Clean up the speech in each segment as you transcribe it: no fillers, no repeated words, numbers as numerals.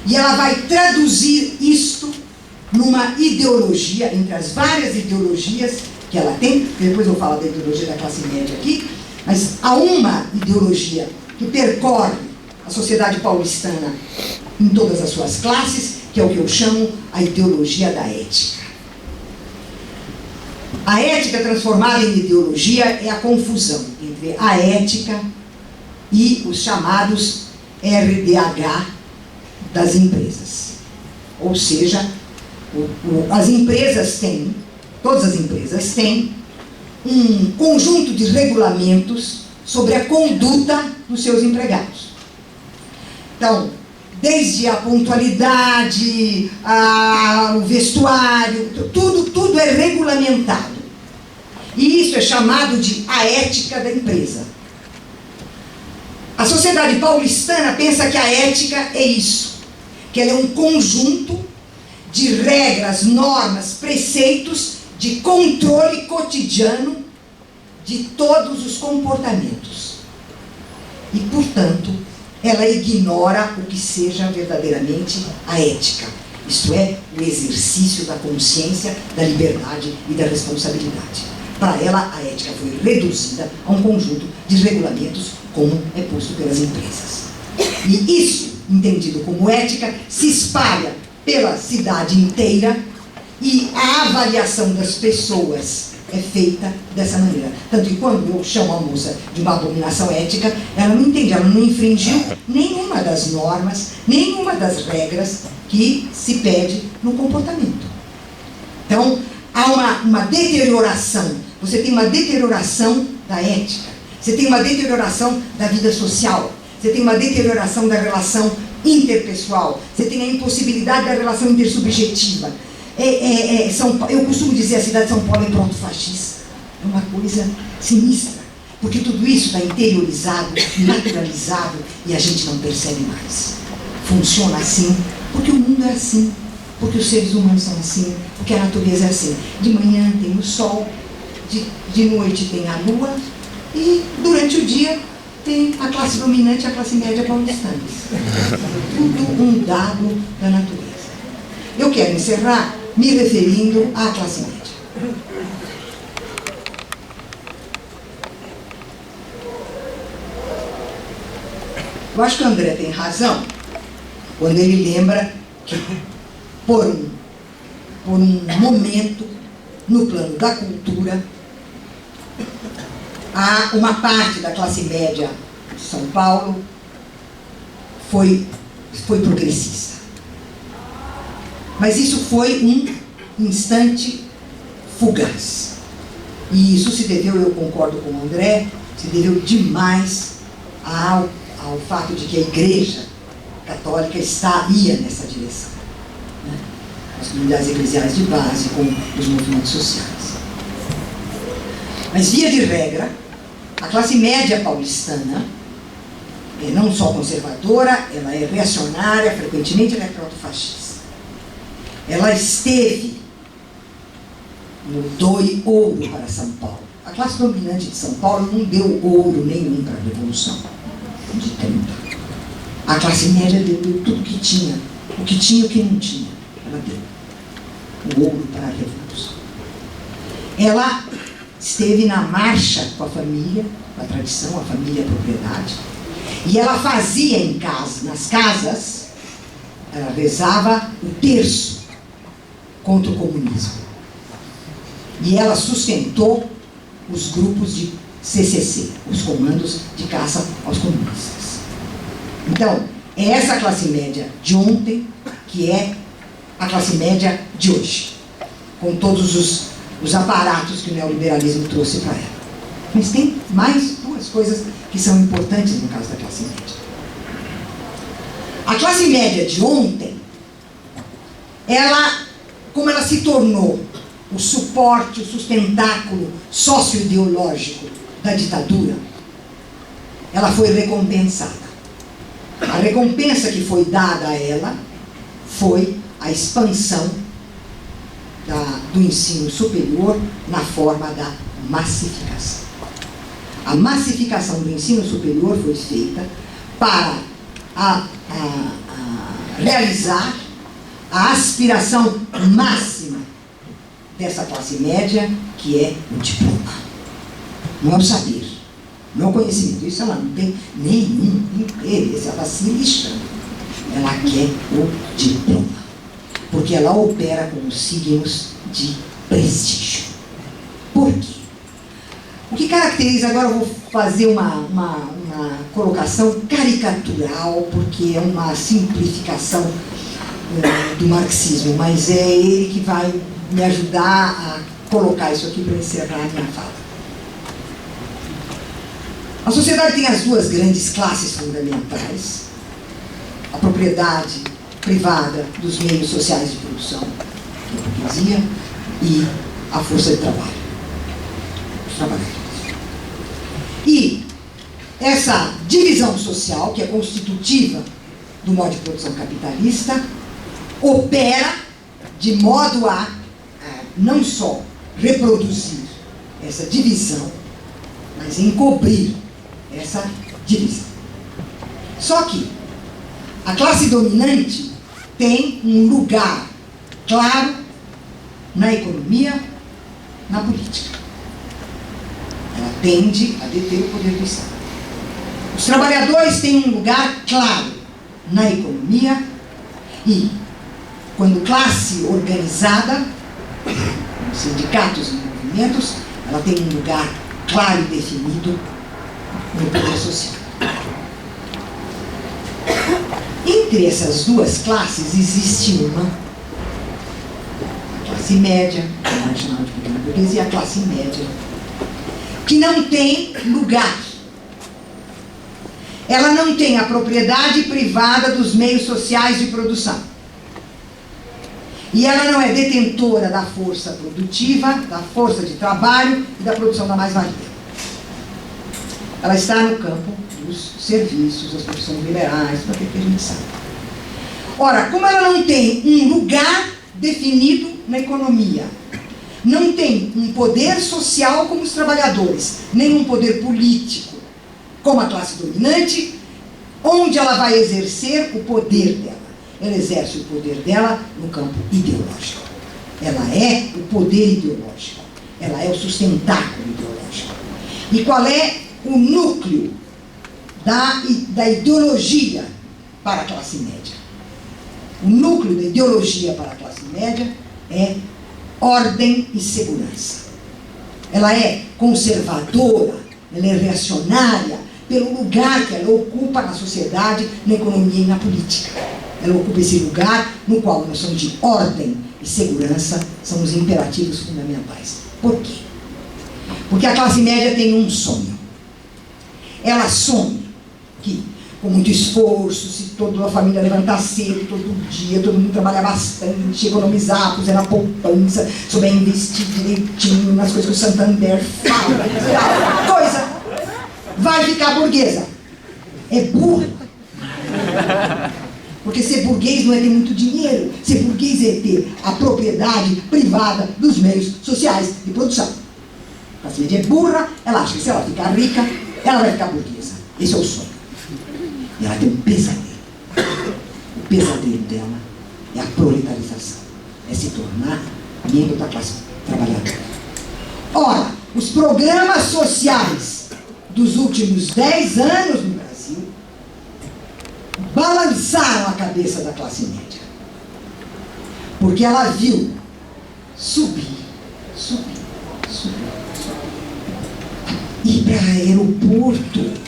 E ela vai traduzir isto numa ideologia, entre as várias ideologias que ela tem, depois eu vou falar da ideologia da classe média aqui, mas há uma ideologia que percorre a sociedade paulistana em todas as suas classes, que é o que eu chamo a ideologia da ética. A ética transformada em ideologia é a confusão entre a ética e os chamados RDH das empresas. Ou seja, as empresas têm, todas as empresas têm um conjunto de regulamentos sobre a conduta dos seus empregados. Então, desde a pontualidade, o vestuário, tudo é regulamentado. E isso é chamado de a ética da empresa. A sociedade paulistana pensa que a ética é isso, que ela é um conjunto de regras, normas, preceitos de controle cotidiano de todos os comportamentos. E, portanto, ela ignora o que seja verdadeiramente a ética, isto é, o exercício da consciência, da liberdade e da responsabilidade. Para ela, a ética foi reduzida a um conjunto de regulamentos, como é posto pelas empresas. E isso, entendido como ética, se espalha pela cidade inteira e a avaliação das pessoas é feita dessa maneira. Tanto que quando eu chamo a moça de uma abominação ética, ela não entende, ela não infringiu nenhuma das normas, nenhuma das regras que se pede no comportamento. Então, há uma deterioração. Você tem uma deterioração da ética, você tem uma deterioração da vida social, você tem uma deterioração da relação interpessoal, você tem a impossibilidade da relação intersubjetiva. Eu costumo dizer, a cidade de São Paulo é proto-fascista. É uma coisa sinistra, porque tudo isso está interiorizado, naturalizado, e a gente não percebe mais. Funciona assim, porque o mundo é assim, porque os seres humanos são assim, porque a natureza é assim. De manhã tem o sol, de noite tem a lua, e durante o dia tem a classe dominante e a classe média paulistana. Tudo um dado da natureza. Eu quero encerrar me referindo à classe média. Eu acho que o André tem razão quando ele lembra que, por um momento, no plano da cultura, há uma parte da classe média de São Paulo foi progressista. Mas isso foi um instante fugaz. E isso se deveu, eu concordo com o André, se deveu demais ao fato de que a Igreja Católica ia nessa direção, né? As comunidades eclesiais de base, com os movimentos sociais. Mas, via de regra, a classe média paulistana é não só conservadora, ela é reacionária, frequentemente ela é proto-fascista. Ela esteve no doe ouro para São Paulo. A classe dominante de São Paulo não deu ouro nenhum para a Revolução de 30. A classe média deu tudo que tinha, o que tinha e o que não tinha. Ela deu o ouro para a Revolução. Ela esteve na marcha com a família, com a tradição, a família, a propriedade. E ela fazia em casa, nas casas, ela rezava o terço contra o comunismo. E ela sustentou os grupos de CCC, os comandos de caça aos comunistas. Então, é essa classe média de ontem que é a classe média de hoje, com todos os aparatos que o neoliberalismo trouxe para ela. Mas tem mais duas coisas que são importantes no caso da classe média. A classe média de ontem, como ela se tornou o suporte, o sustentáculo socioideológico da ditadura, ela foi recompensada. A recompensa que foi dada a ela foi a expansão do ensino superior na forma da massificação. A massificação do ensino superior foi feita para realizar a aspiração máxima dessa classe média, que é o diploma. Não é o saber, não é o conhecimento. Isso ela não tem nenhum interesse, ela se lixando. Ela quer o diploma, porque ela opera com os signos de prestígio. Por quê? O que caracteriza, agora eu vou fazer uma colocação caricatural, porque é uma simplificação do marxismo, mas é ele que vai me ajudar a colocar isso aqui para encerrar a minha fala. A sociedade tem as duas grandes classes fundamentais: a propriedade privada dos meios sociais de produção, que é a burguesia, e a força de trabalho, os trabalhadores. E essa divisão social, que é constitutiva do modo de produção capitalista, opera de modo a não só reproduzir essa divisão, mas encobrir essa divisão. Só que a classe dominante tem um lugar claro na economia, na política. Ela tende a deter o poder do Estado. Os trabalhadores têm um lugar claro na economia e, quando classe organizada, sindicatos e movimentos, ela tem um lugar claro e definido no poder social. Entre essas duas classes existe uma, a classe média, a marginal de pequena burguesia, e a classe média, que não tem lugar. Ela não tem a propriedade privada dos meios sociais de produção. E ela não é detentora da força produtiva, da força de trabalho e da produção da mais-valia. Ela está no campo dos serviços, das profissões liberais, para que a gente sabe. Ora, como ela não tem um lugar definido na economia, não tem um poder social como os trabalhadores, nem um poder político como a classe dominante, onde ela vai exercer o poder dela? Ela exerce o poder dela no campo ideológico. Ela é o poder ideológico. Ela é o sustentáculo ideológico. E qual é o núcleo da ideologia para a classe média? O núcleo da ideologia para a classe média é ordem e segurança. Ela é conservadora, ela é reacionária pelo lugar que ela ocupa na sociedade, na economia e na política. Ela ocupa esse lugar no qual a noção de ordem e segurança são os imperativos fundamentais. Por quê? Porque a classe média tem um sonho. Ela sonha que, com muito esforço, se toda a família levantar cedo, todo dia, todo mundo trabalhar bastante, economizar, puser na poupança, souber investir direitinho nas coisas que o Santander fala, coisa, vai ficar burguesa. É burra. Porque ser burguês não é ter muito dinheiro. Ser burguês é ter a propriedade privada dos meios sociais de produção. A classe média é burra, ela acha que se ela ficar rica, ela vai ficar burguesa. Esse é o sonho. E ela tem um pesadelo. O pesadelo dela é a proletarização. É se tornar membro da classe trabalhadora. Ora, os programas sociais dos últimos 10 anos no Brasil balançaram a cabeça da classe média. Porque ela viu subir. Ir para aeroporto.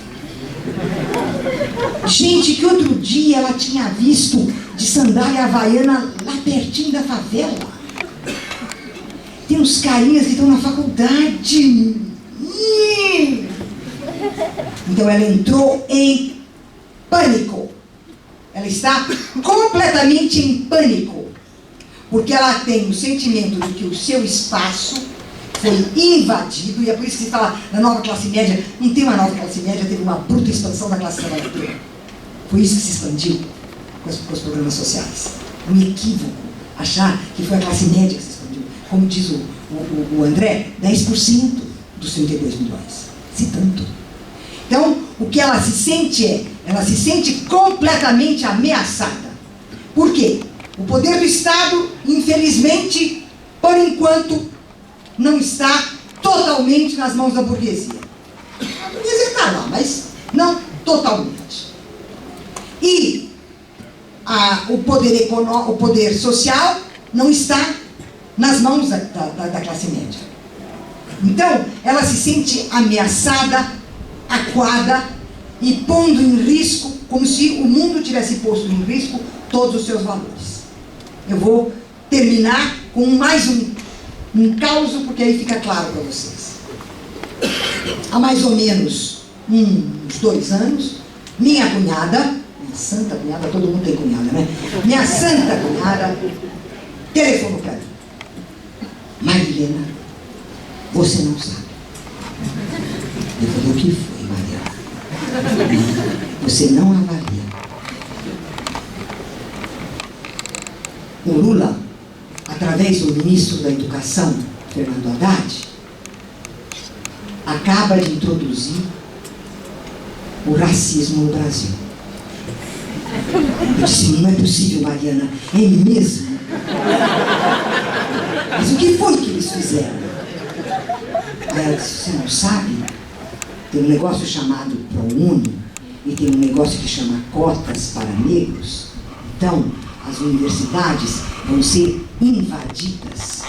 Gente que outro dia ela tinha visto de sandália havaiana lá pertinho da favela. Tem uns carinhas que estão na faculdade. Então ela entrou em pânico. Ela está completamente em pânico. Porque ela tem o sentimento de que o seu espaço foi invadido, e é por isso que se fala da nova classe média. Não tem uma nova classe média, teve uma bruta expansão da classe trabalhadora. Foi isso que se expandiu com os programas sociais. Um equívoco achar que foi a classe média que se expandiu. Como diz o André, 10% dos 32 milhões. Se tanto. Então, o que ela se sente ela se sente completamente ameaçada. Por quê? O poder do Estado, infelizmente, por enquanto, não está totalmente nas mãos da burguesia. A burguesia está lá, mas não totalmente. E o poder social não está nas mãos da classe média. Então, ela se sente ameaçada, acuada e pondo em risco, como se o mundo tivesse posto em risco todos os seus valores. Eu vou terminar com mais um caos, porque aí fica claro para vocês. Há mais ou menos uns 2 anos, minha cunhada, minha santa cunhada, todo mundo tem cunhada, né? Minha santa cunhada telefonou para mim. Marilena, você não sabe. Eu falei, o que foi, Maria? Você não avalia. O Lula, através do ministro da Educação, Fernando Haddad, acaba de introduzir o racismo no Brasil. Eu disse, não é possível, Mariana, é mesmo? Mas o que foi que eles fizeram? Aí ela disse, você não sabe? Tem um negócio chamado ProUni e tem um negócio que chama cotas para negros. Então, as universidades vão ser invadidas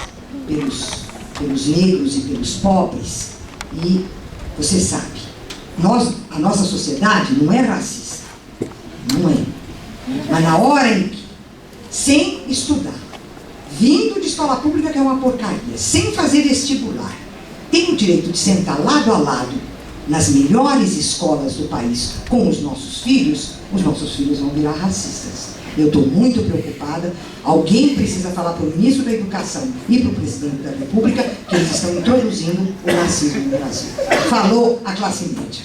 pelos negros e pelos pobres. E você sabe, a nossa sociedade não é racista, não é. Mas na hora em que, sem estudar, vindo de escola pública, que é uma porcaria, sem fazer vestibular, tem o direito de sentar lado a lado nas melhores escolas do país com os nossos filhos vão virar racistas. Eu estou muito preocupada. Alguém precisa falar para o ministro da Educação e para o presidente da República que eles estão introduzindo o racismo no Brasil. Falou a classe média.